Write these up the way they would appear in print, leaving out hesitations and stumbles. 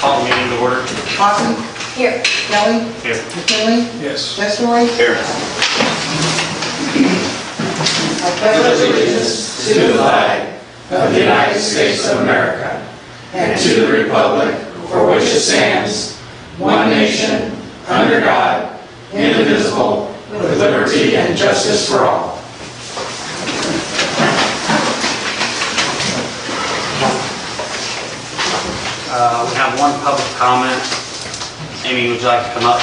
Call the meeting to order. Austin? Here. Kelly? Here. McKinley? Yes. Testori? Here. I pledge allegiance to the flag of the United States of America and to the republic for which it stands, one nation, under God, indivisible, with liberty and justice for all. We have one public comment. Amy, would you like to come up?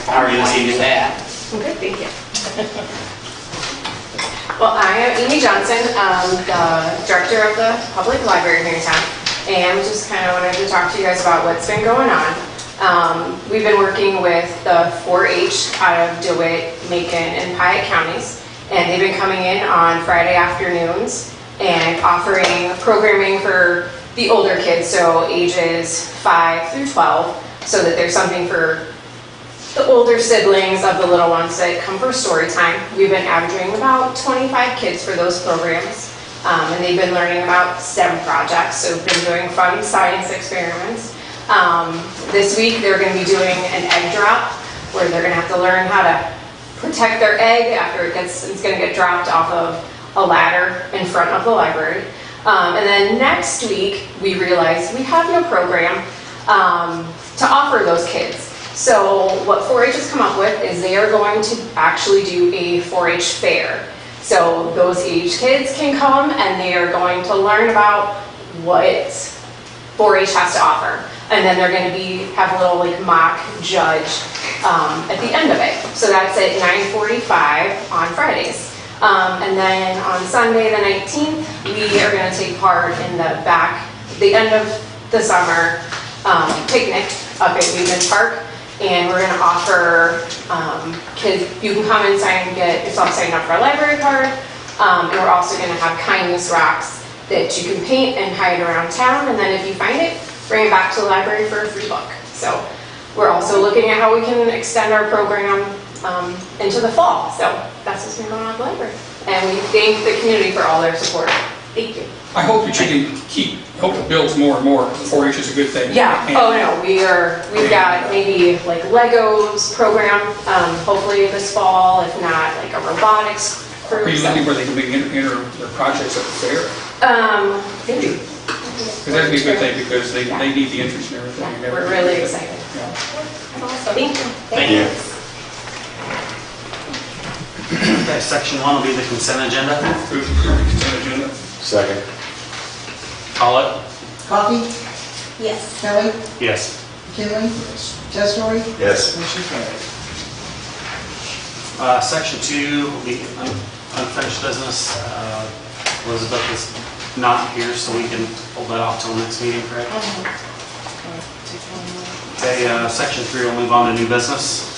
How are you this evening? I'm good, thank you. Well, I am Amy Johnson, the director of the public library here in town, and just kind of wanted to talk to you guys about what's been going on. We've been working with the 4-H out of DeWitt, Macon, and Piatt counties, and they've been coming in on Friday afternoons and offering programming for the older kids, so ages 5 through 12, so that there's something for the older siblings of the little ones that come for story time. We've been averaging about 25 kids for those programs, and they've been learning about STEM projects, so we've been doing fun science experiments. This week they're going to be doing an egg drop, where they're going to have to learn how to protect their egg after it's going to get dropped off of a ladder in front of the library. And then next week we realized we have no program to offer those kids. So what 4-H has come up with is they are going to actually do a 4-H fair. So those age kids can come and they are going to learn about what 4-H has to offer. And then they're going to have a little mock judge at the end of it. So that's at 9:45 on Fridays. And then on Sunday the 19th, we are going to take part in the end of the summer picnic up at Newman Park. And we're going to offer kids, you can come and get yourself signed up for a library card. And we're also going to have kindness rocks that you can paint and hide around town. And then if you find it, bring it back to the library for a free book. So we're also looking at how we can extend our program into the fall. So that's what's been going on at the library. And we thank the community for all their support. Thank you. I hope that you can hope it builds more and more. 4-H is a good thing. Yeah. Oh no, we've got maybe like Legos program, hopefully this fall, if not like a robotics group. Are you looking where they can enter their projects at the fair? Maybe. Because that'd be a good thing because they need the interest and everything. Yeah, we're really excited. Yeah. Thank you. Thank you. Okay, section 1 will be the consent agenda. Approve the consent agenda. Second. Call it. Coffee? Yes. Kelly? Yes. McKinley? Testori? Yes. Motion carried. Section 2 will be unfinished business. Elizabeth is not here, so we can hold that off till next meeting, correct? Okay, section 3 will move on to new business.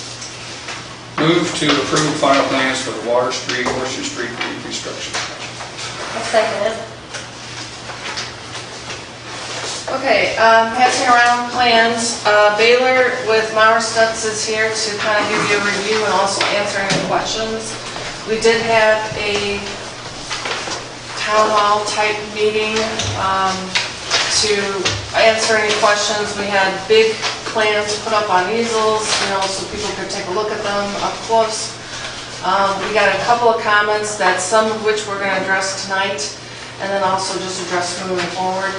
Move to approve final plans for the Water Street, Horseshoe Street reconstruction. I'll second it. Okay, passing around plans. Baylor with Mauer Stutz is here to kind of give you a review and also answer any questions. We did have a town hall type meeting to answer any questions. We had big plans put up on easels, so people could take a look at them up close. We got a couple of comments that some of which we're going to address tonight, and then also just address moving forward.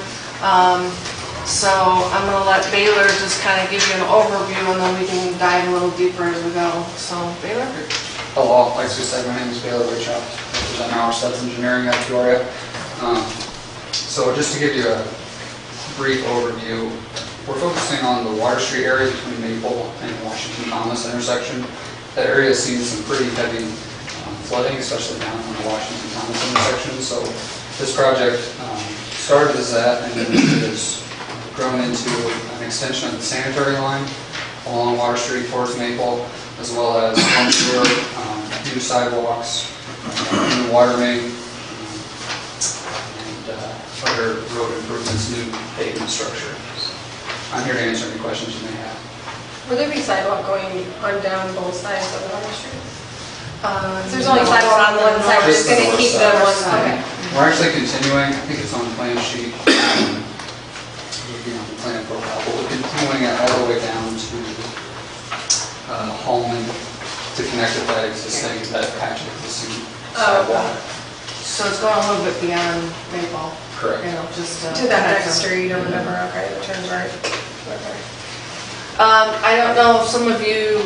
So I'm going to let Baylor just kind of give you an overview, and then we can dive a little deeper as we go. So Baylor? Hello, like Sue said, my name is Baylor Witchoff. I represent Mauer Stutz Engineering out of Peoria. So just to give you a brief overview, we're focusing on the Water Street area between Maple and Washington Thomas intersection. That area has seen some pretty heavy flooding, especially down on the Washington Thomas intersection. So this project started as that, and then it has grown into an extension of the sanitary line along Water Street towards Maple, as well as home sewer, new sidewalks, new water main, and other road improvements, new pavement structure. I'm here to answer any questions you may have. Will there be sidewalk going on down both sides of the Water Street? There's only sidewalk on one side, we're just Just the gonna north keep the side. one side. We're actually continuing, I think it's on the plan sheet. It would be on the plan profile, but we're continuing it all the way down to Holman to connect with that patch of existing sidewalk. So it's going a little bit beyond Maple, Correct. you know, just. To that next street or whatever, okay, that turns right. Okay. I don't know if some of you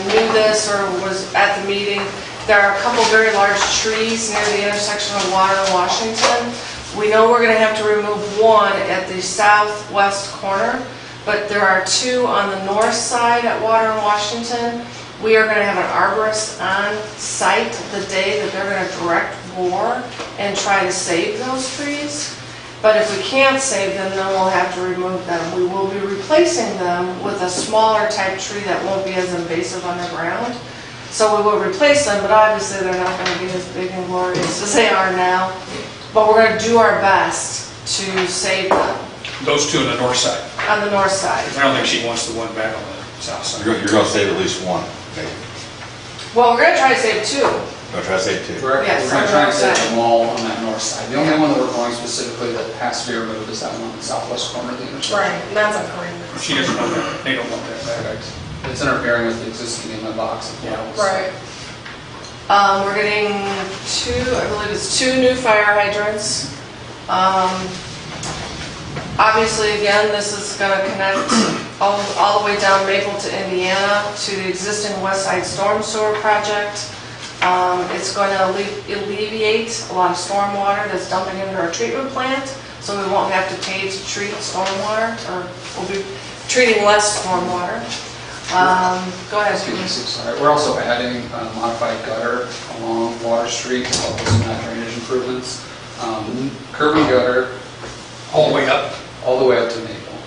knew this or was at the meeting. There are a couple very large trees near the intersection of Water and Washington. We know we're going to have to remove one at the southwest corner, but there are two on the north side at Water and Washington. We are going to have an arborist on site the day that they're going to direct bore and try to save those trees. But if we can't save them, then we'll have to remove them. We will be replacing them with a smaller type tree that won't be as invasive underground. So we will replace them, but obviously they're not going to be as big and glorious as they are now. But we're going to do our best to save them Those two on the north side. on the north side. I don't think she wants the one back on the south side. You're gonna save at least one, maybe. Well, we're going to try to save two. Gonna try to save two. Yes, We're going to try and on the north save side. them all on that north side. The only one that we're going specifically that has to be removed is that one on the southwest corner of the intersection. Right, and that's a claim. She doesn't want that, they don't want that back. It's interfering with the existing inlet box as well. Right. We're getting I believe it's two new fire hydrants. Obviously, again, this is going to connect all the way down Maple to Indiana to the existing West Side Storm Sewer project. It's going to alleviate a lot of storm water that's dumping into our treatment plant, so we won't have to pay to treat storm water, or we'll be treating less storm water. Go ahead. Sorry, we're also adding a modified gutter along Water Street to help with some of that drainage improvements. Curb and gutter All the way up, all the way up to Maple.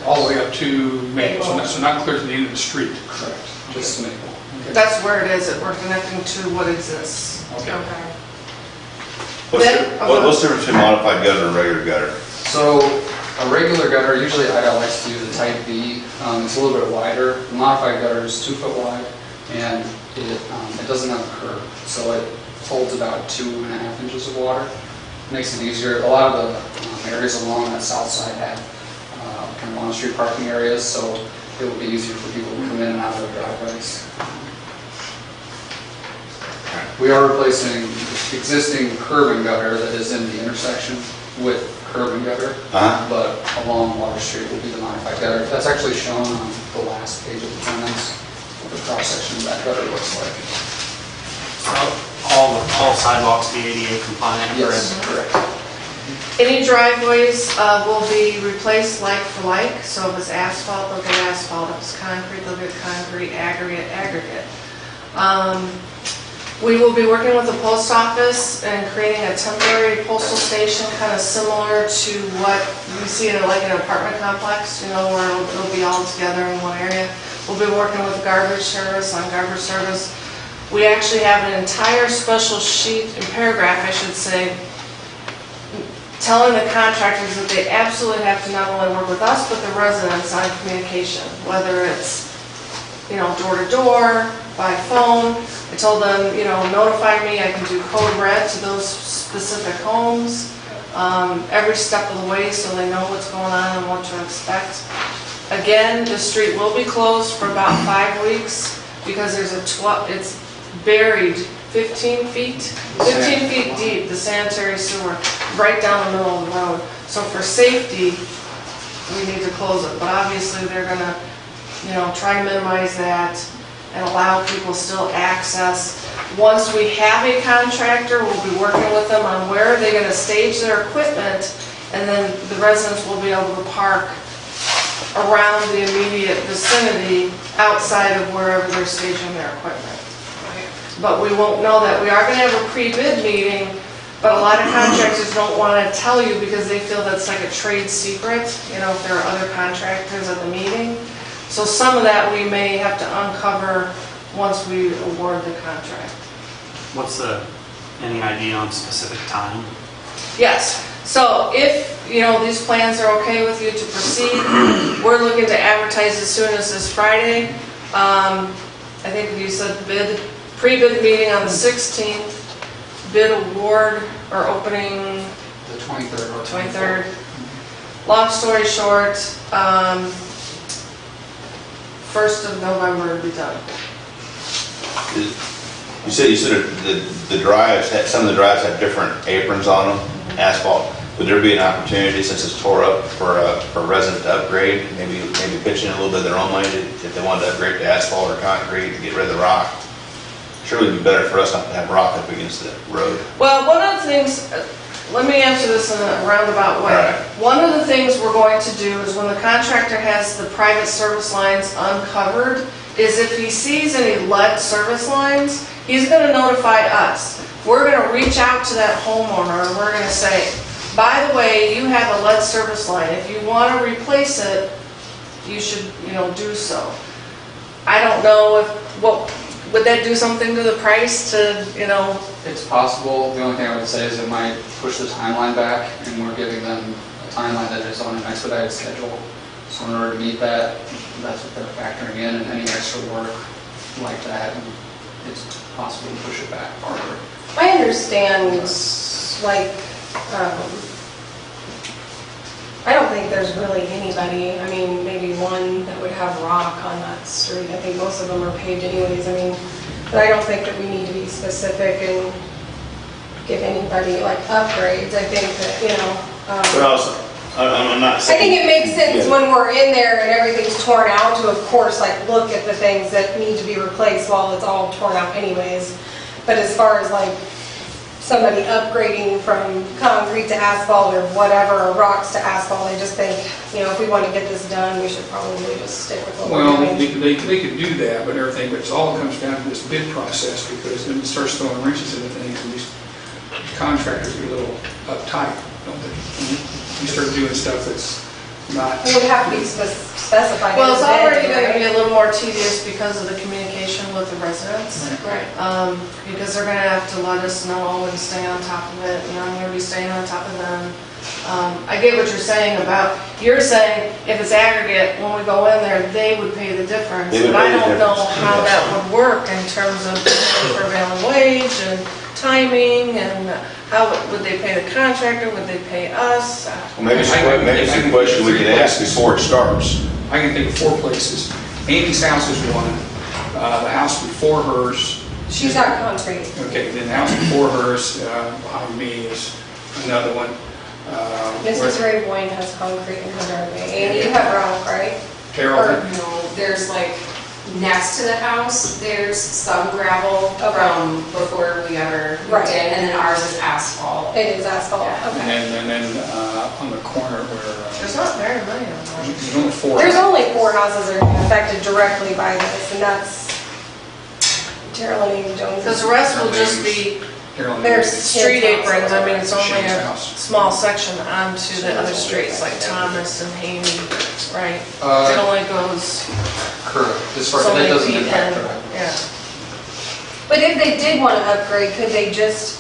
all the way up to Maple, so not clear to the end of the street. Correct, just to Maple. That's where it is, that we're connecting to what exists. Okay. What's the difference between modified gutter and regular gutter? So a regular gutter, usually IDOT likes to do the type B. It's a little bit wider. The modified gutter is 2 foot wide, and it doesn't have a curb, so it holds about 2.5 inches of water. Makes it easier. A lot of the areas along that south side have kind of on-street parking areas, so it will be easier for people to come in and out of their driveways. We are replacing the existing curb and gutter that is in the intersection with curb and gutter, but along Water Street will be the modified gutter. That's actually shown on the last page of the plans, what the cross-section of that gutter looks like. All sidewalks be ADA compliant? Yes, correct. Any driveways will be replaced like for like, so if it's asphalt, they'll get asphalt, if it's concrete, they'll get concrete, aggregate. We will be working with the post office and creating a temporary postal station, kind of similar to what you see in like an apartment complex, you know, where it'll be all together in one area. We'll be working with garbage service on garbage service. We actually have an entire special sheet, paragraph I should say, telling the contractors that they absolutely have to not only work with us, but the residents on communication, whether it's, you know, door to door, by phone. I told them, you know, notify me, I can do code red to those specific homes, every step of the way so they know what's going on and what to expect. Again, the street will be closed for about 5 weeks because there's it's buried 15 feet deep, the sanitary sewer, right down the middle of the road. So for safety, we need to close it. But obviously, they're going to, you know, try to minimize that and allow people still access. Once we have a contractor, we'll be working with them on where are they going to stage their equipment, and then the residents will be able to park around the immediate vicinity outside of wherever they're staging their equipment. But we won't know that. We are going to have a pre-bid meeting, but a lot of contractors don't want to tell you because they feel that's like a trade secret, you know, if there are other contractors at the meeting. So some of that we may have to uncover once we award the contract. What's any idea on specific time? Yes, so if, you know, these plans are okay with you to proceed, we're looking to advertise as soon as this Friday. I think you said bid Pre-bid meeting on the 16th, bid award or opening The 23rd. 23rd. Long story short, 1st of November to be done. You said the drives, some of the drives have different aprons on them, asphalt. Would there be an opportunity, since it's tore up, for a resident to upgrade, maybe pitch in a little bit of their own money if they wanted to upgrade to asphalt or concrete to get rid of the rock? Surely it'd be better for us not to have rock up against the road. Well, one of the things, let me answer this in a roundabout way. All right. One of the things we're going to do is when the contractor has the private service lines uncovered, is if he sees any lead service lines, he's going to notify us. We're going to reach out to that homeowner and we're going to say, by the way, you have a lead service line. If you want to replace it, you should, do so. I don't know would that do something to the price to, It's possible. The only thing I would say is it might push the timeline back, and we're giving them a timeline that is on an expedited schedule. So in order to meet that, that's what they're factoring in, and any extra work like that, it's possible to push it back farther. I understand, I don't think there's really anybody, maybe one that would have rock on that street. I think most of them are paved anyways, but I don't think that we need to be specific and give anybody upgrades. I think that, But also, I'm not I saying. think it makes sense Yeah. when we're in there and everything's torn out to, of course, look at the things that need to be replaced while it's all torn out anyways. But as far as somebody upgrading from concrete to asphalt or whatever, or rocks to asphalt, I just think, if we want to get this done, we should probably just stick with what Well, we're doing. they could do that, but everything, but it all comes down to this bid process, because then it starts throwing wrenches into things, and these contractors get a little uptight, don't they? You start doing stuff that's not. It would have to be specified. Well, it's in the bid, already going to be right? a little more tedious because of the communication with the residents. Right. Because they're going to have to let us know and stay on top of it, I'm going to be staying on top of them. I get what you're saying you're saying if it's aggregate, when we go in there, they would pay the difference. They would But I pay the don't know difference, how yes. that would work in terms of prevailing wage and timing, and how would they pay the contractor, would they pay us? Well, maybe it's a question we could ask before it starts. I can think of 4 places. Amy's house is one, the house before hers. She's not concrete. Okay, then the house before hers, behind me, is another one. Mrs. Ray Boyne has concrete in her driveway. And you have rock, right? Carol, Or- No, there's next to the house, there's some gravel from before we ever moved Right. in, and then ours is asphalt. It is asphalt, Yeah. okay. and then on the corner where, There's not very many of them. there's only 4. There's only 4 houses that are affected directly by this, and that's Carolyn and Jones. Because the rest will just be Carolyn, There's street aprons. It's only Shane's a house. small section onto the other streets, like Thomas and Haney, right? It Uh, only goes Correct. As far as so that many doesn't feet in. impact our. Yeah. But if they did want to upgrade, could they just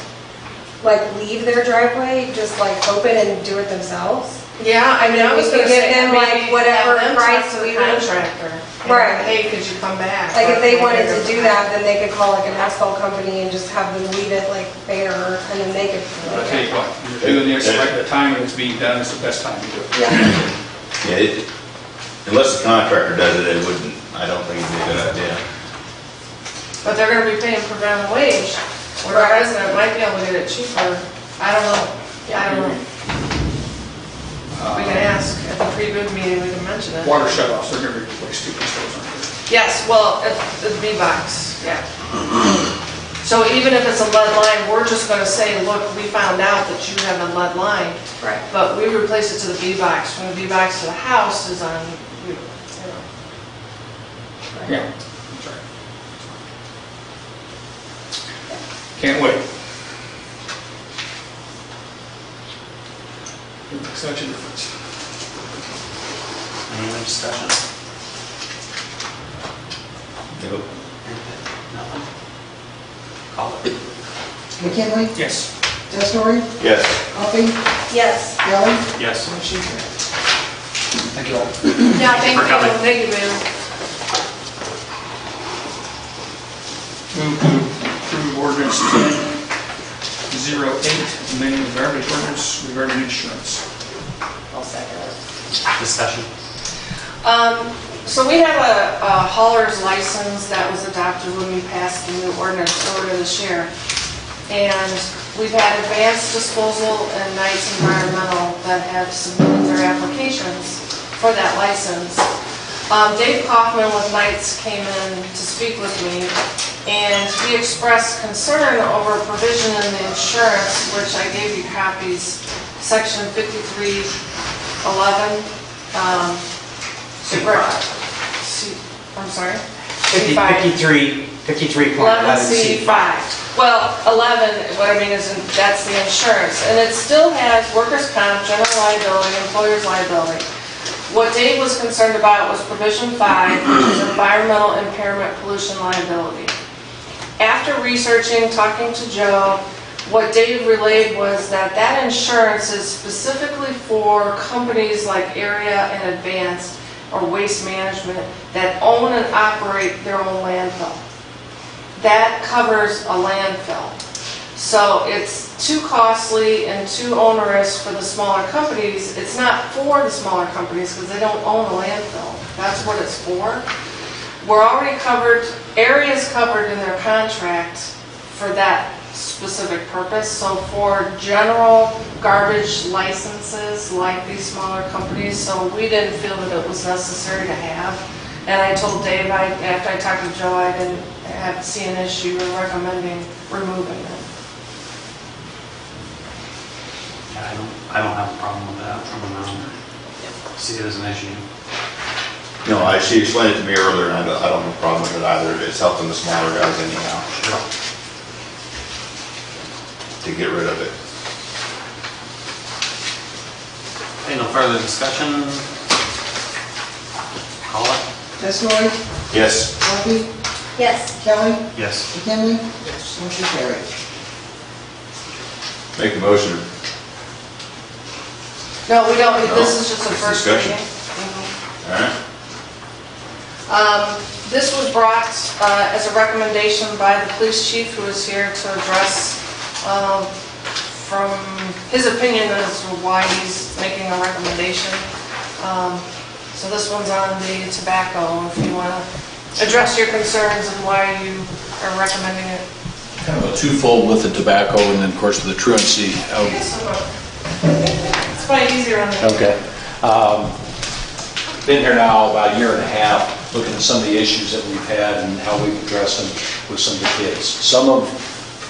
leave their driveway, just open and do it themselves? Yeah, I We was could gonna give say, them, maybe whatever have them price talk to we the would- contractor. Right. Hey, could you come back? If they wanted to do that, then they could call an asphalt company and just have them leave it bare, and then they could. I'll tell you what, you're doing this right at the time when it's being done, it's the best time to do it. Yeah. Yeah, unless the contractor does it, I don't think it'd be a good idea. But they're gonna be paying prevailing wage, where a resident might be able to get it cheaper. I don't know. We can ask at the pre-bid meeting, we can mention it. Water shutoffs, they're gonna replace 2 stores, aren't Yes, well, at the B-box, yeah. So even if it's a lead line, we're just gonna say, look, we found out that you have a lead line, Right. but we replace it to the B-box. From the B-box to the house is on, you know. they? Yeah. That's right. Can't wait. It makes such a difference. Any other discussion? Yep. Nothing? Call it. McKinley, Yes. Testori, Yes. Coffee, Yes. Kelly, Yes. motion carried. Thank you all. Yeah, thank for coming. you, thank you, Ben. Move to approve ordinance 1008, amending the garbage ordinance regarding insurance. I'll second it. Discussion. So we have a hauler's license that was adopted when we passed the new ordinance earlier this year. And we've had Advanced Disposal and Knights Environmental that have submitted their applications for that license. Dave Kaufman with Knights came in to speak with me, and he expressed concern over a provision in the insurance, which I gave you copies, section 5311. I'm sorry? 53.11C. 11C5. Well, 11, what I mean is that's the insurance, and it still has workers' comp, general liability, employer's liability. What Dave was concerned about was provision 5, which is environmental impairment pollution liability. After researching, talking to Joe, what Dave relayed was that that insurance is specifically for companies like Area and Advanced or Waste Management that own and operate their own landfill. That covers a landfill. So it's too costly and too onerous for the smaller companies. It's not for the smaller companies because they don't own a landfill. That's what it's for. We're already covered, Area's covered in their contract for that specific purpose. So for general garbage licenses like these smaller companies, so we didn't feel that it was necessary to have. And I told Dave, after I talked to Joe, I didn't have to see an issue in recommending removing it. I don't have a problem with that. See it as an issue. No, she explained it to me earlier, and I don't have a problem with it either. It's helping the smaller guys anyhow. Sure. To get rid of it. Okay, no further discussion. Call it. Testimony? Yes. Coffee? Yes. Kelly? Yes. McKinley? Yes. Motion carried. Make a motion. No, we don't, No, this is just a it's first discussion. reading. All right. This was brought as a recommendation by the police chief who is here to address from his opinion as to why he's making a recommendation. So this one's on the tobacco, if you want to address your concerns and why you are recommending it. Kind of a twofold with the tobacco and then of course the truancy. It's probably easier on the... Okay. Been here now about a year and a half, looking at some of the issues that we've had and how we've addressed them with some of the kids. Some of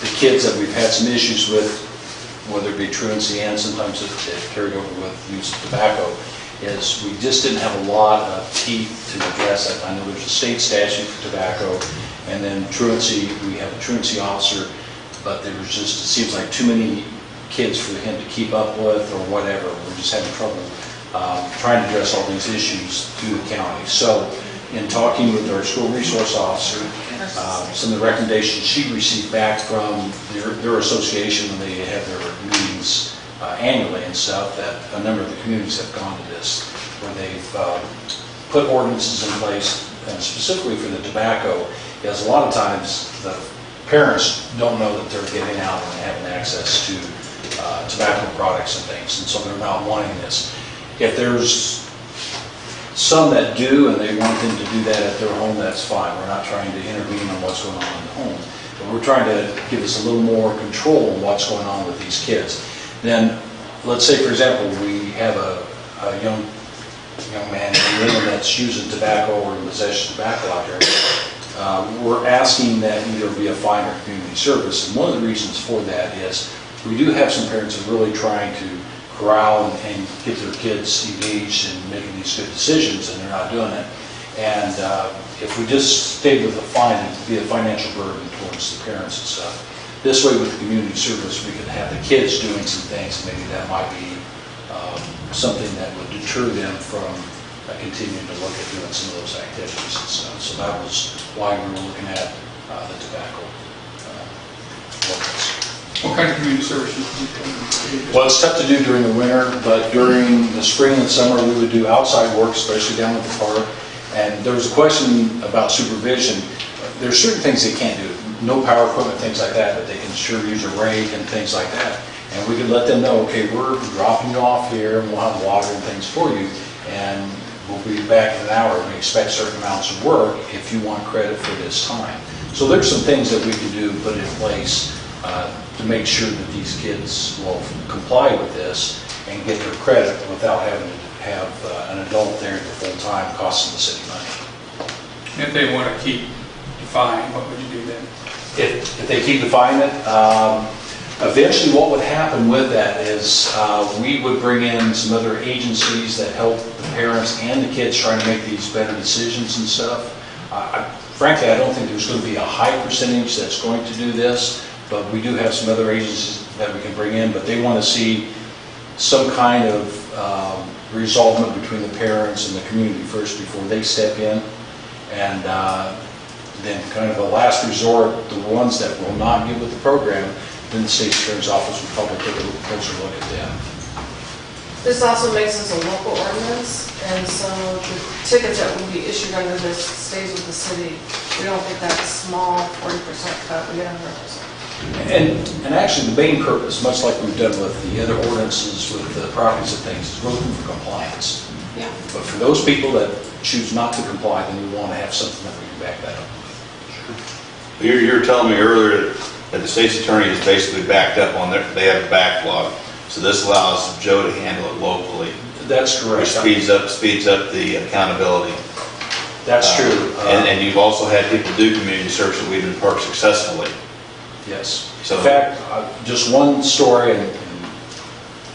the kids that we've had some issues with, whether it be truancy and sometimes it carried over with use of tobacco, is we just didn't have a lot of teeth to address it. I know there's a state statute for tobacco, and then truancy, we have a truancy officer, but there was just, it seems like too many kids for him to keep up with or whatever. We're just having trouble trying to address all these issues through the county. So in talking with our school resource officer, some of the recommendations she received back from their association when they have their meetings annually and stuff, that a number of the communities have gone to this, where they've put ordinances in place, and specifically for the tobacco, because a lot of times the parents don't know that they're getting out and having access to tobacco products and things, and so they're not wanting this. If there's some that do and they want them to do that at their home, that's fine. We're not trying to intervene on what's going on in the home, but we're trying to give us a little more control on what's going on with these kids. Then, let's say, for example, we have a young man in England that's using tobacco or in possession of tobacco out here. We're asking that either be a fine or community service, and one of the reasons for that is we do have some parents that are really trying to corral and get their kids engaged in making these good decisions, and they're not doing it. And if we just stayed with a fine, it would be a financial burden towards the parents and stuff. This way, with the community service, we could have the kids doing some things, and maybe that might be something that would deter them from continuing to look at doing some of those activities and stuff. So that was why we were looking at the tobacco ordinance. What kind of community services do you do? Well, it's tough to do during the winter, but during the spring and summer, we would do outside work, especially down at the park. And there was a question about supervision. There's certain things they can't do. no power equipment, things like that, but they can sure use a rake and things like that. And we can let them know, okay, we're dropping you off here, and we'll have water and things for you, and we'll be back in an hour. We expect certain amounts of work if you want credit for this time. So there's some things that we can do, put in place to make sure that these kids will comply with this and get their credit without having to have an adult there the full time costing the city money. If they want to keep defying, what would you do then? If they keep defying it, eventually what would happen with that is we would bring in some other agencies that help the parents and the kids trying to make these better decisions and stuff. Frankly, I don't think there's going to be a high percentage that's going to do this, but we do have some other agencies that we can bring in, but they want to see some kind of resolvement between the parents and the community first before they step in. And then kind of a last resort, the ones that will not get with the program, then the state attorney's office will probably take a closer look at them. This also makes us a local ordinance, and so the tickets that will be issued under this stays with the city. We don't get that small 40% cut, we get 100%. And actually the main purpose, much like we've done with the other ordinances with the properties and things, is we're looking for compliance. Yeah. But for those people that choose not to comply, then we want to have something that we can back that up. You were telling me earlier that the state's attorney is basically backed up on they have a backlog. So this allows Joe to handle it locally. That's correct. Which speeds up the accountability. That's true. And you've also had people do community service at Weedman Park successfully. Yes. So, in fact, just one story, and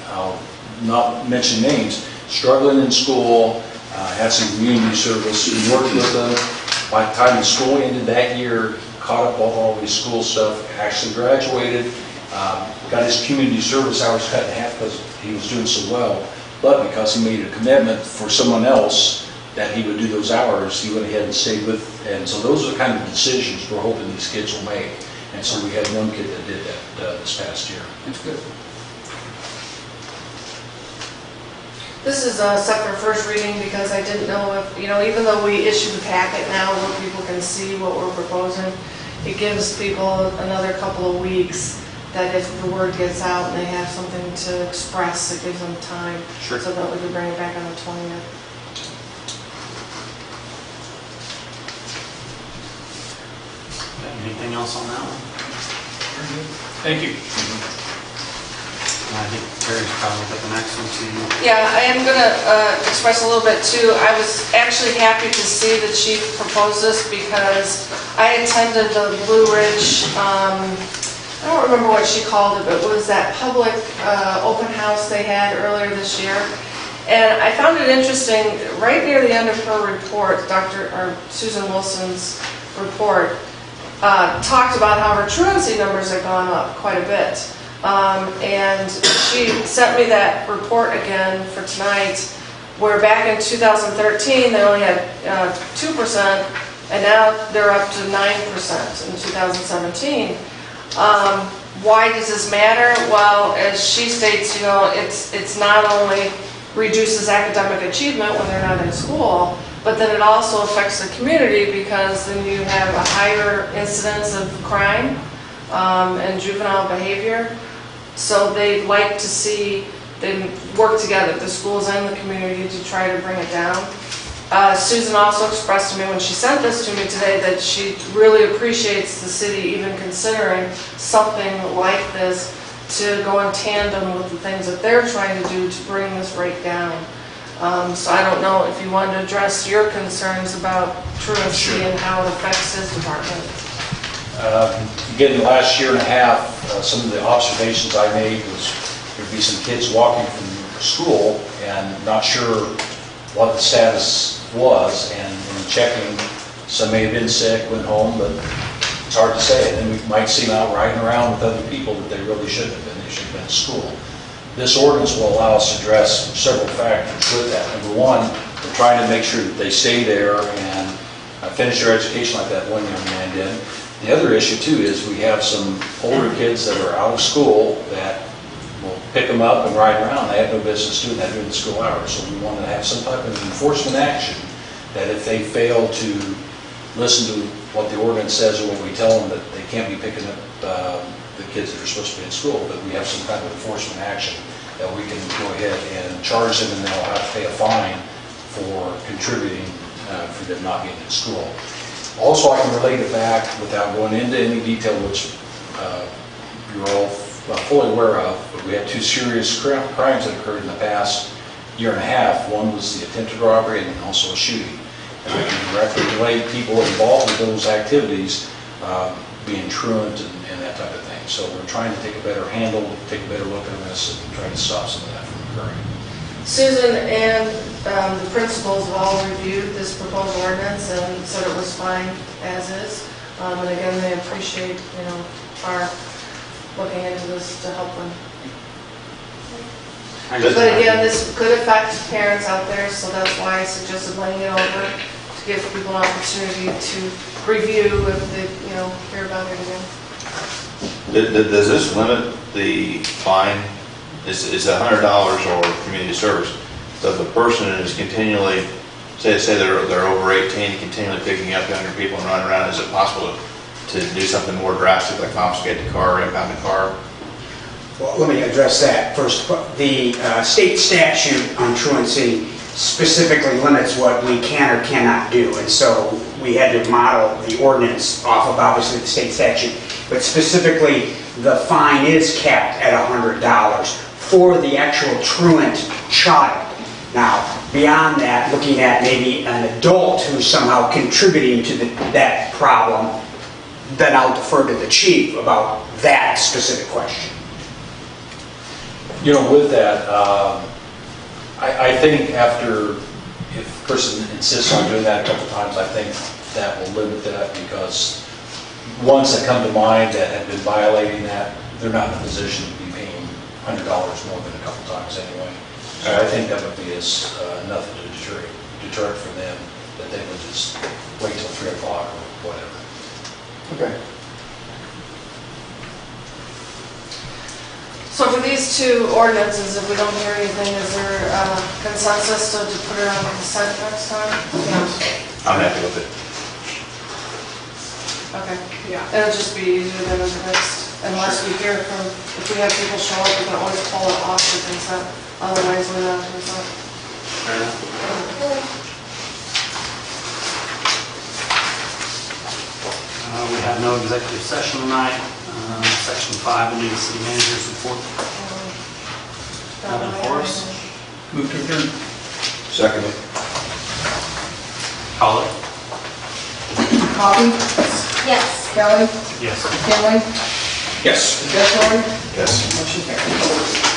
I'll not mention names, struggling in school, had some community service, we worked with them. By the time the school ended that year, caught up on all these school stuff, actually graduated, got his community service hours cut in half because he was doing so well, but because he made a commitment for someone else that he would do those hours, he went ahead and stayed with, and so those are the kind of decisions we're hoping these kids will make. And so we had one kid that did that this past year. That's good. This is set for first reading because I didn't know if, even though we issue the packet now where people can see what we're proposing, it gives people another couple of weeks that if the word gets out and they have something to express, it gives them time. Sure. So that we can bring it back on the 20th. Anything else on that one? Thank you. I think Terry's probably got the next one to you. Yeah, I am going to express a little bit too. I was actually happy to see the chief propose this because I attended the Blue Ridge, I don't remember what she called it, but it was that public open house they had earlier this year. And I found it interesting, right near the end of her report, Susan Wilson's report, talked about how her truancy numbers have gone up quite a bit. And she sent me that report again for tonight, where back in 2013, they only had 2%, and now they're up to 9% in 2017. Why does this matter? Well, as she states, it's not only reduces academic achievement when they're not in school, but then it also affects the community because then you have a higher incidence of crime and juvenile behavior. So they'd like to see them work together, the schools and the community, to try to bring it down. Susan also expressed to me when she sent this to me today that she really appreciates the city even considering something like this to go in tandem with the things that they're trying to do to bring this rate down. So I don't know if you wanted to address your concerns about truancy and how it affects his department. Again, the last year and a half, some of the observations I made was there'd be some kids walking from school and not sure what the status was, and in checking, some may have been sick, went home, but it's hard to say. And then we might see them out riding around with other people that they really shouldn't have been. They should have been at school. This ordinance will allow us to address several factors with that. Number one, we're trying to make sure that they stay there and finish their education like that one young man did. The other issue too is we have some older kids that are out of school that will pick them up and ride around. They have no business doing that during the school hours. So we want to have some type of enforcement action that if they fail to listen to what the ordinance says or what we tell them, that they can't be picking up the kids that are supposed to be in school, that we have some kind of enforcement action that we can go ahead and charge them, and they'll have to pay a fine for contributing for them not being in school. Also, I can relate it back without going into any detail, which you're all fully aware of, but we had two serious crimes that occurred in the past year and a half. One was the attempted robbery and also a shooting. And I can directly relate people involved with those activities being truant and that type of thing. So we're trying to take a better handle, take a better look at this, and try to stop some of that from occurring. Susan and the principals have all reviewed this proposed ordinance and said it was fine as is. And again, they appreciate, our looking into this to help them. But again, this could affect parents out there, so that's why I suggested laying it over to give people an opportunity to review if they, hear about it again. Does this limit the fine? Is $100 or community service? So if a person is continually, say they're over 18, continually picking up younger people and running around, is it possible to do something more drastic, like confiscate the car or impound the car? Well, let me address that first. The state statute on truancy specifically limits what we can or cannot do, and so we had to model the ordinance off of obviously the state statute, but specifically the fine is capped at $100 for the actual truant child. Now, beyond that, looking at maybe an adult who's somehow contributing to that problem, then I'll defer to the chief about that specific question. With that, I think if a person insists on doing that a couple times, I think that will limit that, because ones that come to mind that have been violating that, they're not in a position to be paying $100 more than a couple times anyway. So I think that would be enough to deter it from them, that they would just wait till 3 o'clock or whatever. Okay. So for these two ordinances, if we don't hear anything, is there consensus to put it on the consent next time? Yeah. I'm happy with it. Okay. Yeah. It'll just be easier than the next, unless we hear from, if we have people show up, we can always pull it off the consent. Otherwise, we're not consent. Fair enough. We have no executive session tonight. Section 5, we'll need the city manager's report. Nothing for us. Move to adjourn. Second. Call it. Coffee? Yes. Kelly? Yes. Kinley? Yes. Fitzroy? Yes. Motion carries.